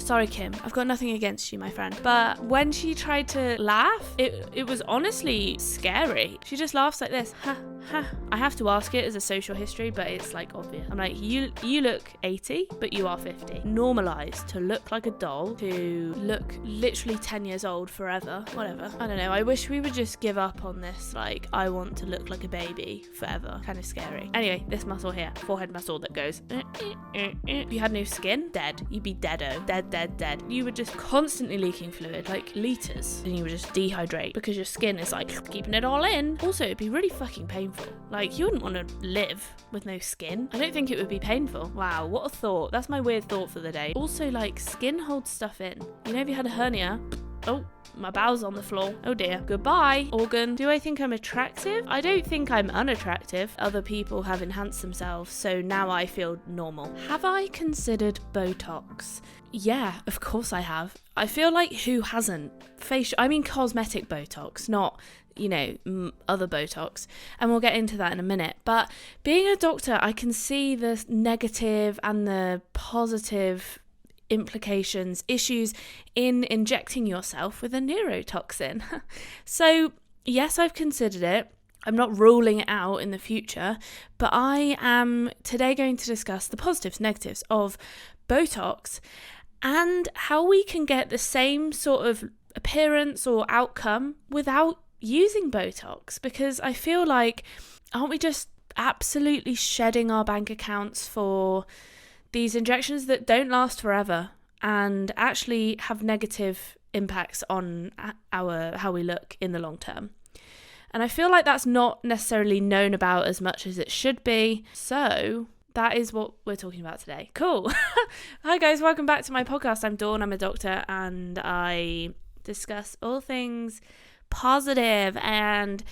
Sorry, Kim, I've got nothing against you, my friend. But when she tried to laugh, it was honestly scary. She just laughs like this. Ha, ha. I have to ask it as a social history, but it's like obvious. I'm like, you look 80, but you are 50. Normalised to look like a doll, to look literally 10 years old forever. Whatever. I don't know. I wish we would just give up on this, like, I want to look like a baby forever. Kind of scary. Anyway, this muscle here, forehead muscle that goes. If you had no skin, dead. You'd be deado. Dead. You were just constantly leaking fluid, like litres, and you would just dehydrate because your skin is like keeping it all in. Also, it'd be really fucking painful. Like, you wouldn't want to live with no skin. I don't think it would be painful. Wow, what a thought. That's my weird thought for the day. Also, like, skin holds stuff in. You know, if you had a hernia, oh, my bowel's on the floor. Oh dear. Goodbye, organ. Do I think I'm attractive? I don't think I'm unattractive. Other people have enhanced themselves, so now I feel normal. Have I considered Botox? Yeah, of course I have. I feel like who hasn't? Cosmetic Botox, not, other Botox. And we'll get into that in a minute. But being a doctor, I can see the negative and the positive implications, issues in injecting yourself with a neurotoxin. So yes, I've considered it. I'm not ruling it out in the future, but I am today going to discuss the positives, negatives of Botox and how we can get the same sort of appearance or outcome without using Botox, because I feel like, aren't we just absolutely shedding our bank accounts for these injections that don't last forever and actually have negative impacts on how we look in the long term? And I feel like that's not necessarily known about as much as it should be. So that is what we're talking about today. Cool. Hi guys, welcome back to my podcast. I'm Dawn, I'm a doctor, and I discuss all things positive and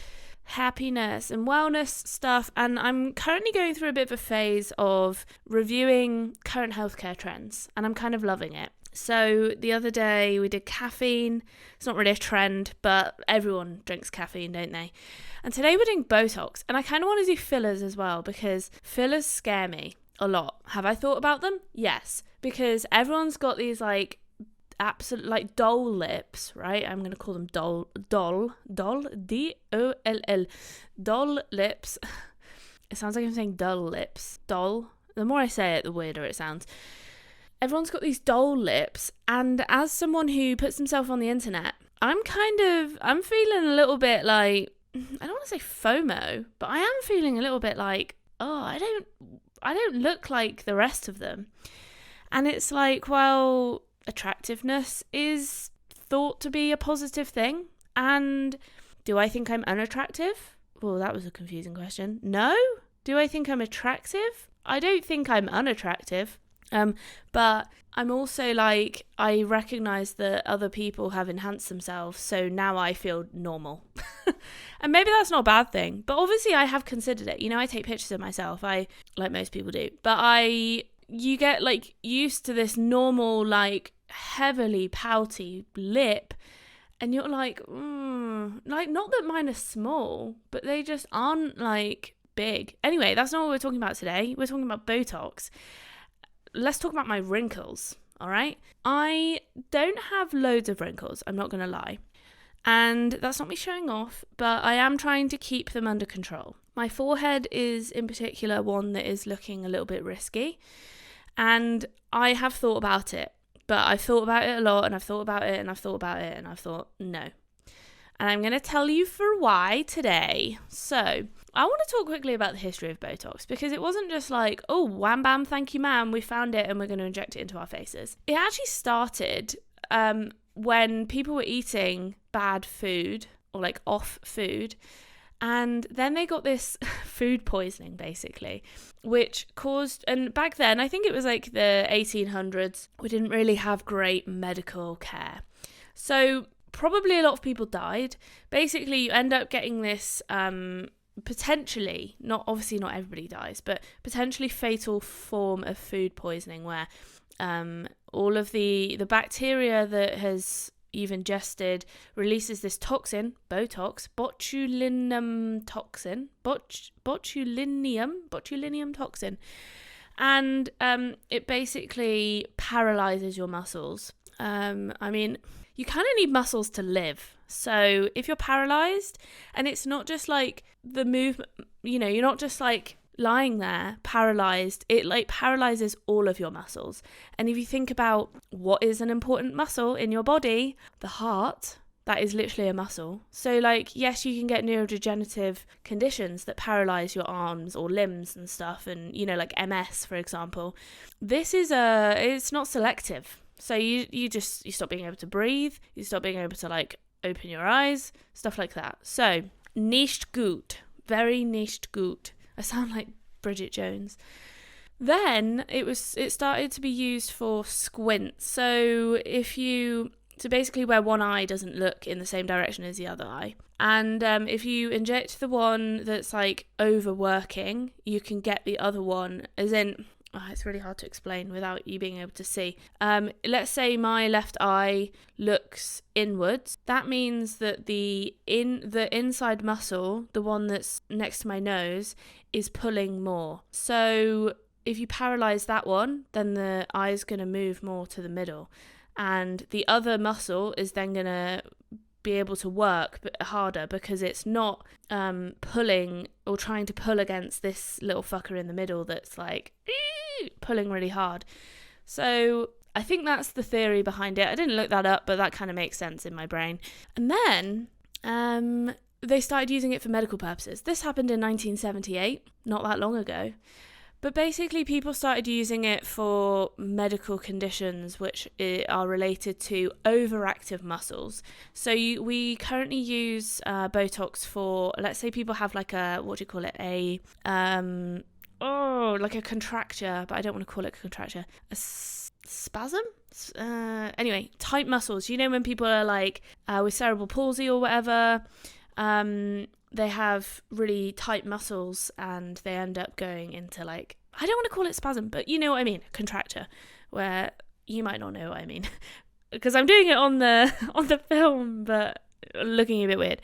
happiness and wellness stuff, and I'm currently going through a bit of a phase of reviewing current healthcare trends, and I'm kind of loving it. So the other day we did caffeine. It's not really a trend, but everyone drinks caffeine, don't they? And today we're doing Botox, and I kind of want to do fillers as well, because fillers scare me a lot. Have I thought about them? Yes, because everyone's got these absolute doll lips, right? I'm going to call them doll, D-O-L-L, doll lips. It sounds like I'm saying dull lips. Doll. The more I say it, the weirder it sounds. Everyone's got these doll lips, and as someone who puts himself on the internet, I'm feeling a little bit like, I don't want to say FOMO, but I am feeling a little bit like, oh, I don't look like the rest of them. And it's like, well, attractiveness is thought to be a positive thing. And do I think I'm unattractive? Well, that was a confusing question. No. Do I think I'm attractive? I don't think I'm unattractive. But I'm also like, I recognize that other people have enhanced themselves, so now I feel normal. And maybe that's not a bad thing, but obviously I have considered it. I take pictures of myself, like most people do, but you get used to this normal, heavily pouty lip, and you're like, not that mine are small, but they just aren't big. Anyway, that's not what we're talking about today. We're talking about Botox. Let's talk about my wrinkles, all right? I don't have loads of wrinkles, I'm not going to lie. And that's not me showing off, but I am trying to keep them under control. My forehead is in particular one that is looking a little bit risky. And I have thought about it, but I've thought about it a lot, and I've thought about it, and I've thought about it, and I've thought, no. And I'm going to tell you for why today. So I want to talk quickly about the history of Botox, because it wasn't just like, oh, wham bam, thank you ma'am, we found it and we're going to inject it into our faces. It actually started when people were eating bad food or off food, and then they got this food poisoning basically, which caused, and back then I think it was the 1800s, we didn't really have great medical care, so probably a lot of people died. Basically you end up getting this potentially, not everybody dies, but potentially fatal form of food poisoning where all of the bacteria that you've ingested releases this toxin, Botox, botulinum toxin, botulinum toxin, And it basically paralyzes your muscles. I mean, you kind of need muscles to live. So if you're paralyzed, and it's not just like the movement, you know, you're not just like lying there paralyzed, it like paralyzes all of your muscles. And if you think about what is an important muscle in your body, the heart, that is literally a muscle. So like, yes, you can get neurodegenerative conditions that paralyze your arms or limbs and stuff, and you know, like MS, for example. This is it's not selective. So you stop being able to breathe, you stop being able to like open your eyes, stuff like that. So nicht gut, very nicht gut. I sound like Bridget Jones. Then it started to be used for squints. So basically where one eye doesn't look in the same direction as the other eye. And if you inject the one that's like overworking, you can get the other one, as in, it's really hard to explain without you being able to see. Let's say my left eye looks inwards. That means that the inside muscle, the one that's next to my nose, is pulling more. So if you paralyze that one, then the eye is going to move more to the middle. And the other muscle is then going to be able to work harder because it's not pulling or trying to pull against this little fucker in the middle that's like pulling really hard. So I think that's the theory behind it. I didn't look that up, but that kind of makes sense in my brain. And then they started using it for medical purposes. This happened in 1978, not that long ago. But basically, people started using it for medical conditions which are related to overactive muscles. So we currently use Botox for, let's say people have like a, what do you call it? Like a contracture, but I don't want to call it a contracture. A spasm? Anyway, tight muscles. You know when people are like with cerebral palsy or whatever, they have really tight muscles and they end up going into like, I don't want to call it spasm, but you know what I mean, contracture, where you might not know what I mean because I'm doing it on the film, but looking a bit weird.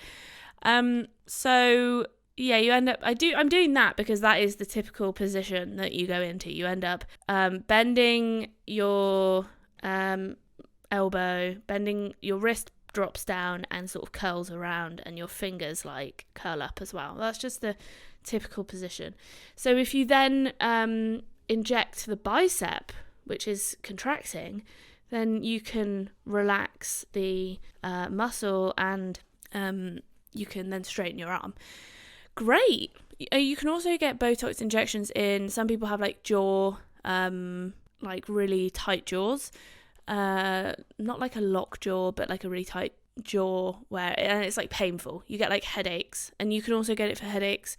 So yeah, you end up, I'm doing that because that is the typical position that you go into. You end up bending your elbow, bending your wrist, drops down and sort of curls around, and your fingers like curl up as well. That's just the typical position. So if you then inject the bicep, which is contracting, then you can relax the muscle and you can then straighten your arm. Great. You can also get Botox injections in, some people have like jaw, like really tight jaws. Not like a lock jaw, but like a really tight jaw and it's like painful. You get like headaches, and you can also get it for headaches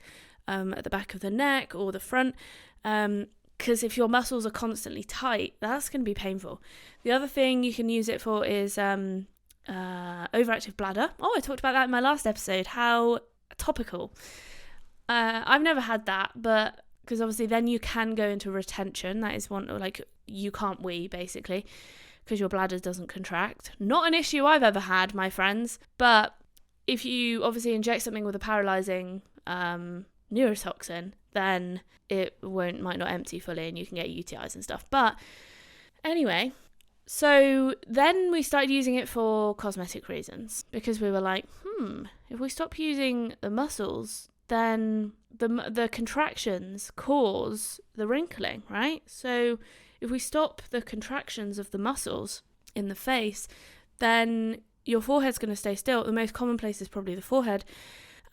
at the back of the neck or the front, because if your muscles are constantly tight, that's going to be painful. The other thing you can use it for is overactive bladder. I talked about that in my last episode. How topical. I've never had that, but because obviously then you can go into retention. That is one, like you can't wee basically, because your bladder doesn't contract. Not an issue I've ever had, my friends. But if you obviously inject something with a paralyzing neurotoxin, then it might not empty fully and you can get UTIs and stuff. But anyway, so then we started using it for cosmetic reasons, because we were like, if we stop using the muscles, then the contractions cause the wrinkling, right? So if we stop the contractions of the muscles in the face, then your forehead's going to stay still. The most common place is probably the forehead,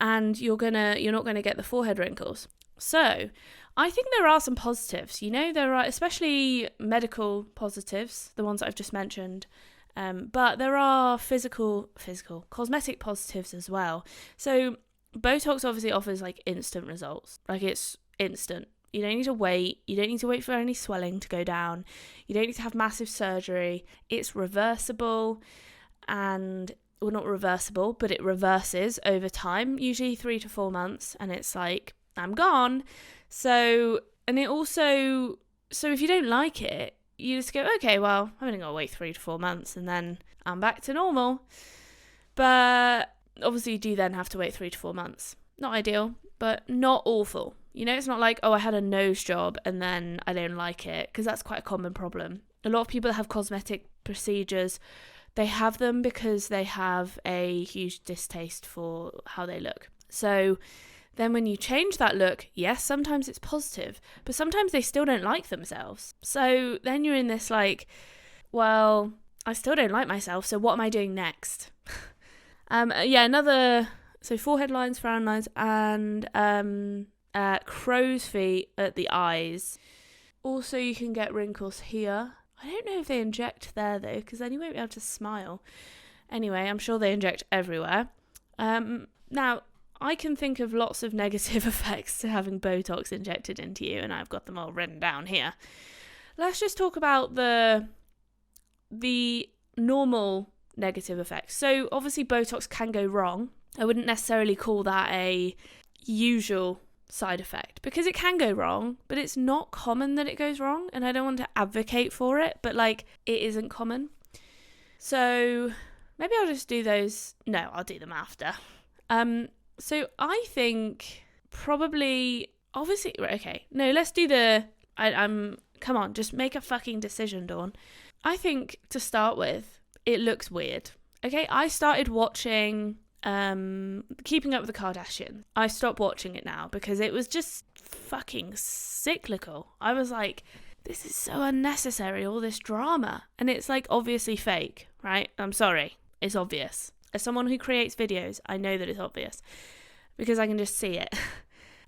and you're not going to get the forehead wrinkles. So I think there are some positives. You know, there are especially medical positives, the ones that I've just mentioned, but there are physical cosmetic positives as well. So Botox obviously offers like instant results. Like it's instant. You don't need to wait. You don't need to wait for any swelling to go down. You don't need to have massive surgery. It's reversible, and well, not reversible, but it reverses over time, usually 3 to 4 months, and it's like, I'm gone. So if you don't like it, you just go, okay, well, I'm only got to wait 3 to 4 months and then I'm back to normal. But obviously you do then have to wait 3 to 4 months. Not ideal, but not awful. You know, it's not like, oh, I had a nose job and then I don't like it, because that's quite a common problem. A lot of people that have cosmetic procedures, they have them because they have a huge distaste for how they look. So then when you change that look, yes, sometimes it's positive, but sometimes they still don't like themselves. So then you're in this like, well, I still don't like myself, so what am I doing next? So forehead lines, frown lines, and crow's feet at the eyes. Also, you can get wrinkles here. I don't know if they inject there though, because then you won't be able to smile. Anyway, I'm sure they inject everywhere. Now, I can think of lots of negative effects to having Botox injected into you, and I've got them all written down here. Let's just talk about the normal negative effects. So obviously Botox can go wrong. I wouldn't necessarily call that a usual side effect, because it can go wrong, but it's not common that it goes wrong, and I don't want to advocate for it, but like, it isn't common. So maybe I'll just do those. No, I'll do them after. So I think probably, obviously, okay, no, let's do come on, just make a fucking decision, Dawn. I think to start with, it looks weird. Okay, I started watching Keeping Up with the Kardashians. I stopped watching it now because it was just fucking cyclical. I was like, this is so unnecessary, all this drama. And it's like obviously fake, right? I'm sorry, it's obvious. As someone who creates videos, I know that it's obvious because I can just see it.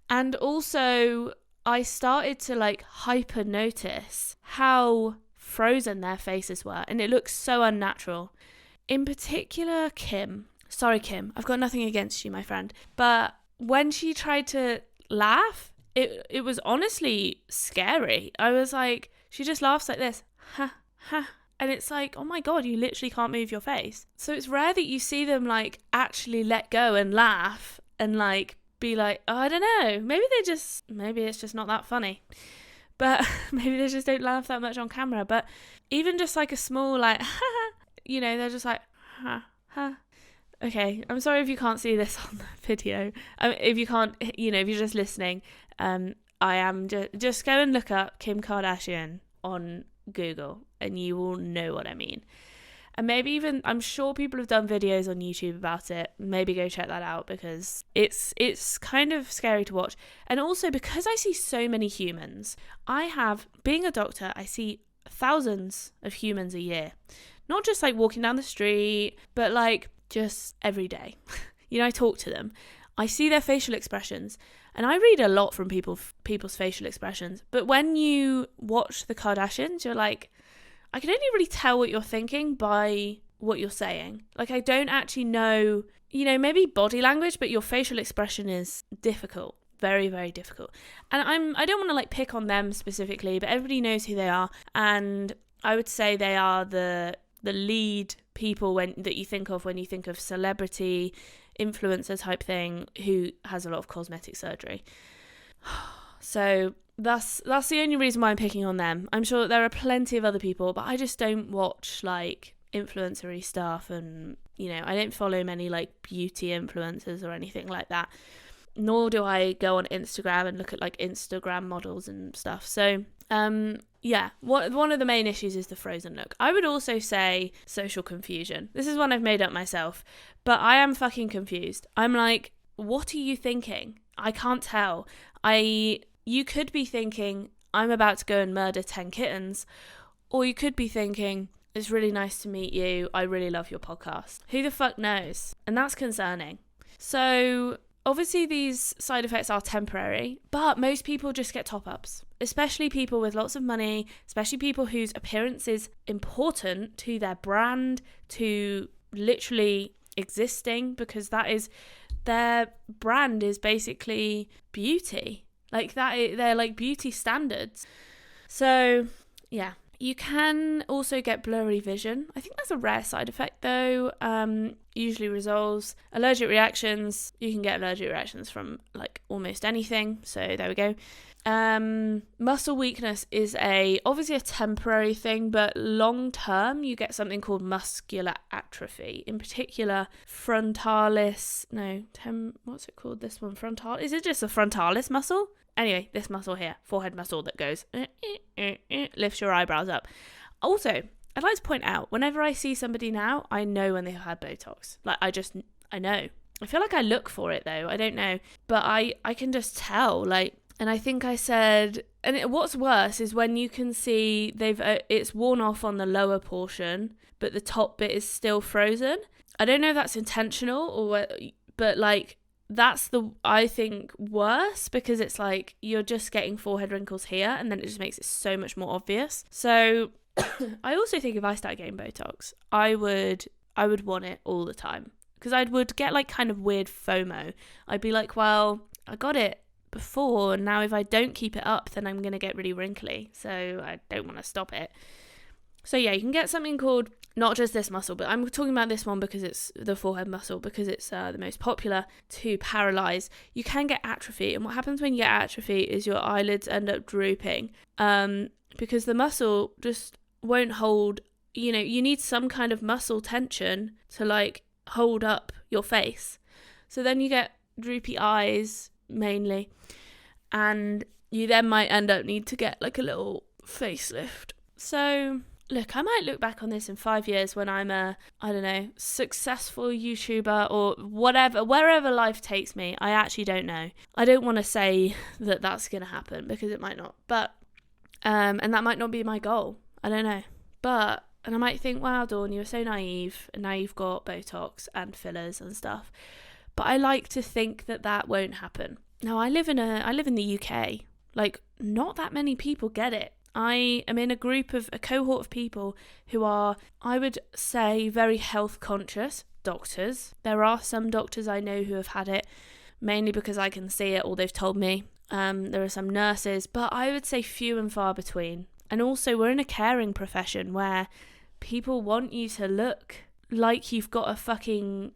And also, I started to like hyper notice how frozen their faces were, and it looks so unnatural. In particular, Kim. Sorry, Kim, I've got nothing against you, my friend. But when she tried to laugh, it was honestly scary. I was like, she just laughs like this. Ha, ha. And it's like, oh my God, you literally can't move your face. So it's rare that you see them like actually let go and laugh and like be like, oh, I don't know, maybe it's just not that funny. But maybe they just don't laugh that much on camera. But even just like a small like, ha, you know, they're just like, ha, ha. Okay, I'm sorry if you can't see this on the video. If you can't, you know, if you're just listening, I am just go and look up Kim Kardashian on Google and you will know what I mean. And maybe even, I'm sure people have done videos on YouTube about it. Maybe go check that out because it's kind of scary to watch. And also because I see so many humans, being a doctor, I see thousands of humans a year. Not just like walking down the street, but like just every day. You know, I talk to them. I see their facial expressions. And I read a lot from people's facial expressions. But when you watch the Kardashians, you're like, I can only really tell what you're thinking by what you're saying. Like, I don't actually know, you know, maybe body language, but your facial expression is difficult. Very, very difficult. And I don't want to like pick on them specifically, but everybody knows who they are. And I would say they are the lead people that you think of when you think of celebrity, influencer type thing who has a lot of cosmetic surgery. So that's the only reason why I'm picking on them. I'm sure there are plenty of other people, but I just don't watch like influencer-y stuff, and you know, I don't follow many like beauty influencers or anything like that. Nor do I go on Instagram and look at like Instagram models and stuff. So yeah, one of the main issues is the frozen look. I would also say social confusion. This is one I've made up myself, but I am fucking confused. I'm like, what are you thinking? I can't tell. You could be thinking, I'm about to go and murder 10 kittens, or you could be thinking, it's really nice to meet you. I really love your podcast. Who the fuck knows? And that's concerning. So obviously these side effects are temporary, but most people just get top-ups, especially people with lots of money, especially people whose appearance is important to their brand, to literally existing, because that is, their brand is basically beauty. Like that, they're like beauty standards. So yeah, you can also get blurry vision. I think that's a rare side effect though. Usually resolves. Allergic reactions. You can get allergic reactions from like almost anything. So there we go. Muscle weakness is obviously a temporary thing, but long term you get something called muscular atrophy. In particular, what's it called? This one, frontal. Is it just a frontalis muscle? Anyway, this muscle here, forehead muscle that goes, lifts your eyebrows up. Also, I'd like to point out, whenever I see somebody now, I know when they've had Botox. Like, I know. I feel like I look for it though. I don't know. But I can just tell, like, and I think I said, what's worse is when you can see it's worn off on the lower portion, but the top bit is still frozen. I don't know if that's intentional but like, that's I think worse, because it's like you're just getting forehead wrinkles here, and then it just makes it so much more obvious. So I also think if I start getting Botox, I would want it all the time, because I would get like kind of weird FOMO. I'd be like, well, I got it before, and now if I don't keep it up, then I'm going to get really wrinkly, so I don't want to stop it. So yeah, you can get something called, not just this muscle, but I'm talking about this one because it's the forehead muscle, because it's the most popular to paralyze. You can get atrophy, and what happens when you get atrophy is your eyelids end up drooping, because the muscle just won't hold, you need some kind of muscle tension to like hold up your face. So then you get droopy eyes mainly, and you then might end up need to get like a little facelift. So look, I might look back on this in 5 years when I'm a, I don't know, successful YouTuber or whatever, wherever life takes me. I actually don't know. I don't want to say that that's going to happen, because it might not. But, and that might not be my goal. I don't know. But, and I might think, wow, Dawn, you were so naive, and now you've got Botox and fillers and stuff. But I like to think that that won't happen. Now, I live in the UK. Like, not that many people get it. I am in a cohort of people who are, I would say, very health conscious doctors. There are some doctors I know who have had it, mainly because I can see it or they've told me. There are some nurses, but I would say few and far between. And also, we're in a caring profession where people want you to look like you've got a fucking,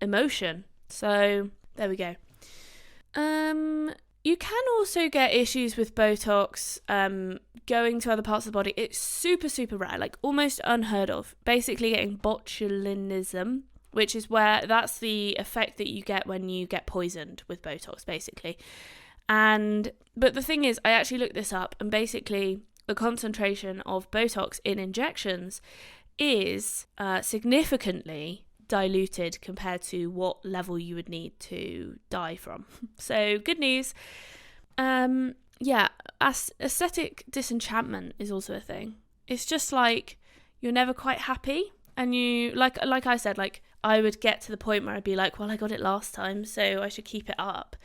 emotion. So there we go. You can also get issues with Botox going to other parts of the body. It's super, super rare, like almost unheard of. Basically getting botulinism, which is that's the effect that you get when you get poisoned with Botox, basically. But the thing is, I actually looked this up, and basically the concentration of Botox in injections is significantly diluted compared to what level you would need to die from. So good news. Aesthetic disenchantment is also a thing. It's just like you're never quite happy, and you like I said, like I would get to the point where I'd be like, well, I got it last time, so I should keep it up.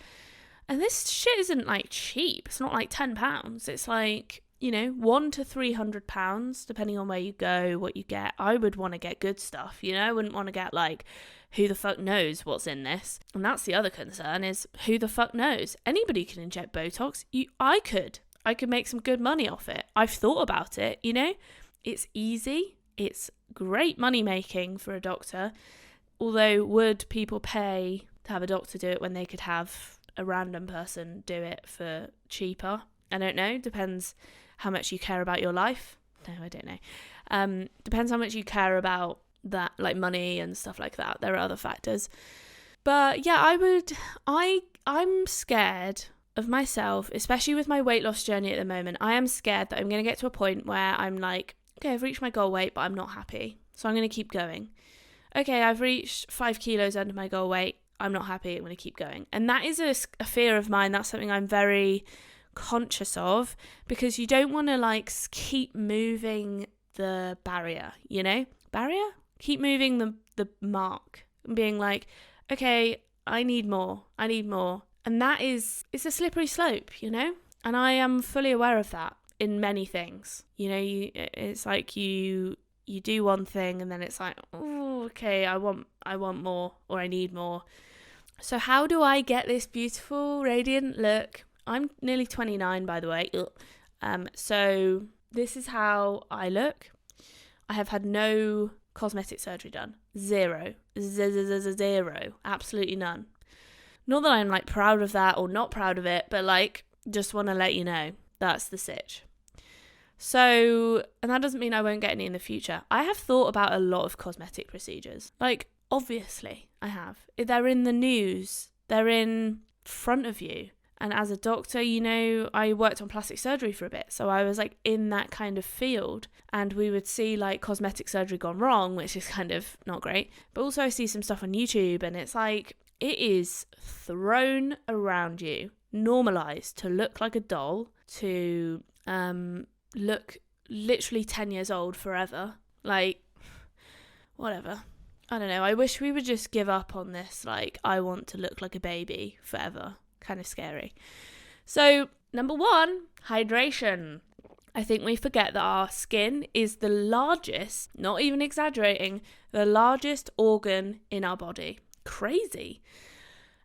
And this shit isn't like cheap. It's not like £10. It's like, £100 to £300, depending on where you go, what you get. I would want to get good stuff, I wouldn't want to get like, who the fuck knows what's in this? And that's the other concern, is who the fuck knows? Anybody can inject Botox. I could make some good money off it. I've thought about it, It's easy. It's great money making for a doctor. Although, would people pay to have a doctor do it when they could have a random person do it for cheaper? I don't know. Depends how much you care about your life. No, I don't know. Depends how much you care about that, like money and stuff like that. There are other factors. But yeah, I'm scared of myself, especially with my weight loss journey at the moment. I am scared that I'm going to get to a point where I'm like, okay, I've reached my goal weight, but I'm not happy. So I'm going to keep going. Okay, I've reached 5 kilos under my goal weight. I'm not happy. I'm going to keep going. And that is a fear of mine. That's something I'm very conscious of, because you don't want to like keep moving the barrier, keep moving the mark and being like, okay, I need more, and it's a slippery slope, and I am fully aware of that in many things. It's like you do one thing and then it's like, oh, okay, I want more, or I need more. So how do I get this beautiful radiant look? I'm nearly 29, by the way. So this is how I look. I have had no cosmetic surgery done. Zero. Absolutely none. Not that I'm like proud of that or not proud of it, but like just want to let you know that's the sitch. So, and that doesn't mean I won't get any in the future. I have thought about a lot of cosmetic procedures. Like, obviously, I have. They're in the news. They're in front of you. And as a doctor, you know, I worked on plastic surgery for a bit. So I was like in that kind of field, and we would see like cosmetic surgery gone wrong, which is kind of not great. But also I see some stuff on YouTube, and it's like, it is thrown around you, normalized to look like a doll, to look literally 10 years old forever. Like, whatever. I don't know. I wish we would just give up on this, like, I want to look like a baby forever. Kind of scary. So, number 1, hydration. I think we forget that our skin is the largest, not even exaggerating, the largest organ in our body. Crazy.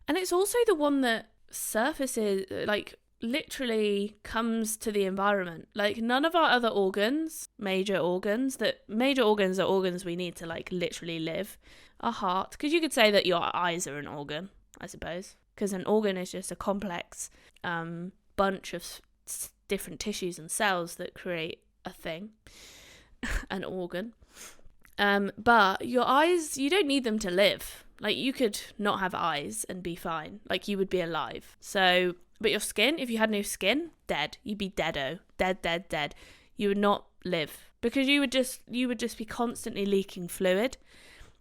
And it's also the one that surfaces, like, literally comes to the environment. Like, none of our other organs, major organs are organs we need to, like, literally live. Our heart, because you could say that your eyes are an organ, I suppose, because an organ is just a complex bunch of different tissues and cells that create a thing, an organ. But your eyes, you don't need them to live. Like, you could not have eyes and be fine. Like, you would be alive. So, but your skin, if you had no skin, dead. You'd be deado. Dead. You would not live, because you would just be constantly leaking fluid.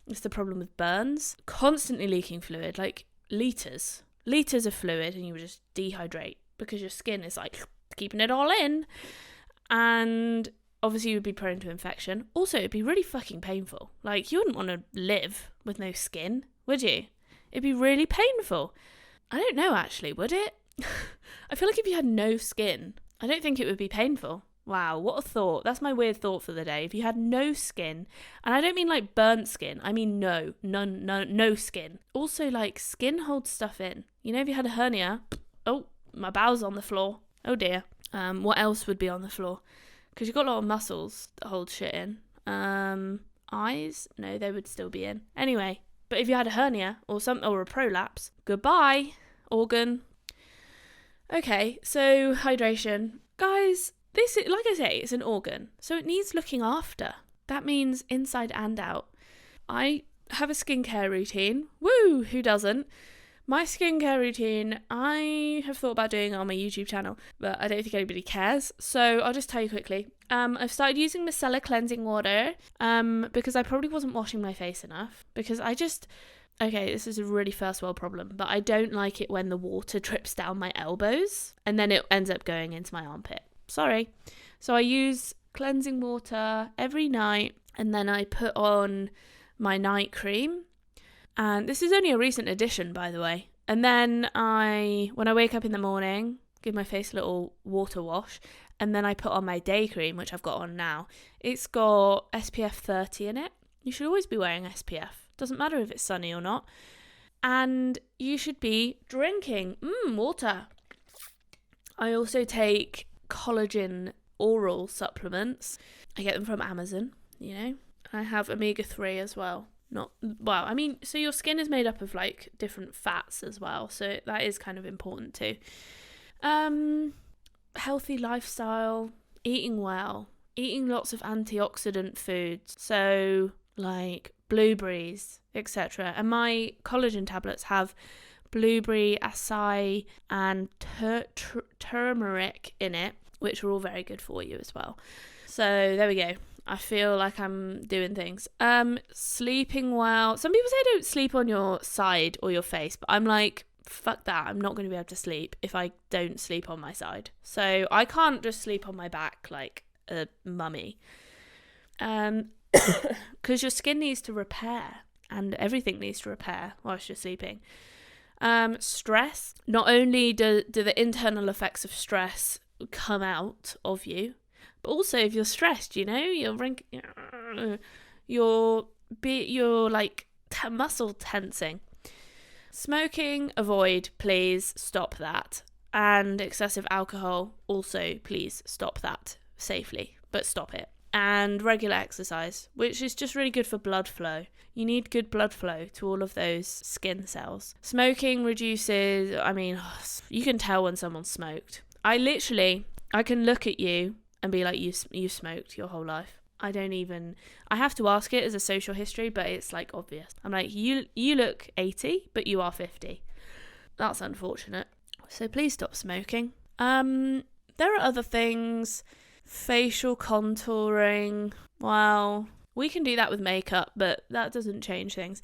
It's the problem with burns. Constantly leaking fluid, like litres of fluid, and you would just dehydrate because your skin is like keeping it all in. And obviously you would be prone to infection. Also, it'd be really fucking painful. Like, you wouldn't want to live with no skin, would you? It'd be really painful. I don't know, actually, would it? I feel like if you had no skin, I don't think it would be painful. Wow, what a thought. That's my weird thought for the day. If you had no skin, and I don't mean like burnt skin, I mean no skin. Also, like, skin holds stuff in. You know, if you had a hernia, oh, my bowel's on the floor. Oh dear. What else would be on the floor? Because you've got a lot of muscles that hold shit in. Eyes? No, they would still be in. Anyway, but if you had a hernia or a prolapse, goodbye, organ. Okay, so hydration. Guys, this is, like I say, it's an organ, so it needs looking after. That means inside and out. I have a skincare routine. Woo, who doesn't? My skincare routine, I have thought about doing it on my YouTube channel, but I don't think anybody cares, so I'll just tell you quickly. I've started using micellar cleansing water because I probably wasn't washing my face enough, because okay, this is a really first world problem, but I don't like it when the water drips down my elbows and then it ends up going into my armpit. Sorry. So I use cleansing water every night, and then I put on my night cream. And this is only a recent addition, by the way. And then when I wake up in the morning, give my face a little water wash, and then I put on my day cream, which I've got on now. It's got SPF 30 in it. You should always be wearing SPF. Doesn't matter if it's sunny or not. And you should be drinking water. I also take collagen oral supplements. I get them from Amazon, you know. I have omega-3 as well. So your skin is made up of like different fats as well, so that is kind of important too. Healthy lifestyle, eating well, eating lots of antioxidant foods, so like blueberries, etc. And my collagen tablets have blueberry, acai and turmeric in it, which are all very good for you as well. So there we go. I feel like I'm doing things. Sleeping well. Some people say don't sleep on your side or your face, but I'm like, fuck that. I'm not going to be able to sleep if I don't sleep on my side. So I can't just sleep on my back like a mummy. Because your skin needs to repair, and everything needs to repair whilst you're sleeping. Stress. Not only do the internal effects of stress come out of you, but also if you're stressed, you know, you're like muscle tensing. Smoking, avoid, please stop that. And excessive alcohol, also please stop that safely, but stop it. And regular exercise, which is just really good for blood flow. You need good blood flow to all of those skin cells. Smoking reduces, you can tell when someone's smoked. I can look at you and be like, you smoked your whole life. I have to ask it as a social history, but it's like obvious. I'm like, you look 80, but you are 50. That's unfortunate. So please stop smoking. There are other things. Facial contouring. Well, we can do that with makeup, but that doesn't change things.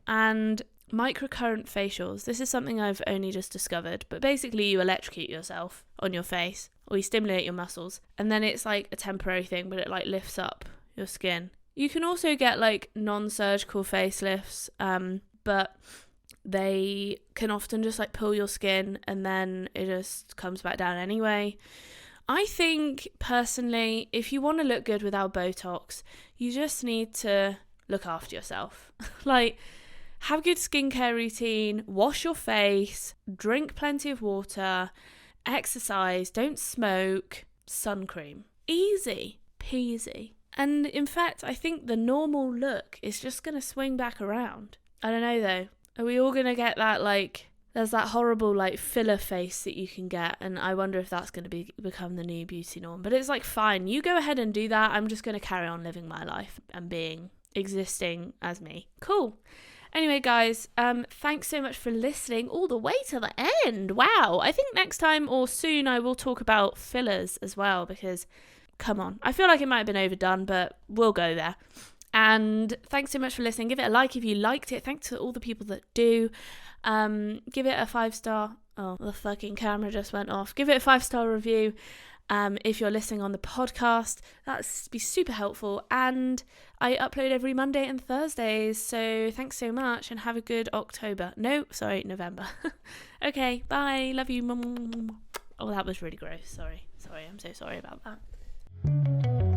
And microcurrent facials. This is something I've only just discovered, but basically you electrocute yourself on your face, or you stimulate your muscles, and then it's like a temporary thing, but it like lifts up your skin. You can also get like non-surgical facelifts, but they can often just like pull your skin and then it just comes back down anyway. I think personally, if you want to look good without Botox, you just need to look after yourself. Like, have a good skincare routine, wash your face, drink plenty of water, exercise, don't smoke, sun cream. Easy peasy. And in fact, I think the normal look is just going to swing back around. I don't know though. Are we all going to get that, like, there's that horrible, like, filler face that you can get, and I wonder if that's going to become the new beauty norm. But it's like, fine, you go ahead and do that. I'm just going to carry on living my life and existing as me. Cool. Anyway, guys, thanks so much for listening all the way to the end. Wow. I think next time or soon I will talk about fillers as well, because, come on, I feel like it might have been overdone, but we'll go there. And thanks so much for listening. Give it a like if you liked it. Thanks to all the people that do. Give it a 5-star. Oh, the fucking camera just went off. Give it a 5-star review if you're listening on the podcast. That'd be super helpful. And I upload every Monday and Thursdays. So thanks so much and have a good October. No, sorry, November. Okay, bye. Love you. Oh, that was really gross. Sorry. I'm so sorry about that.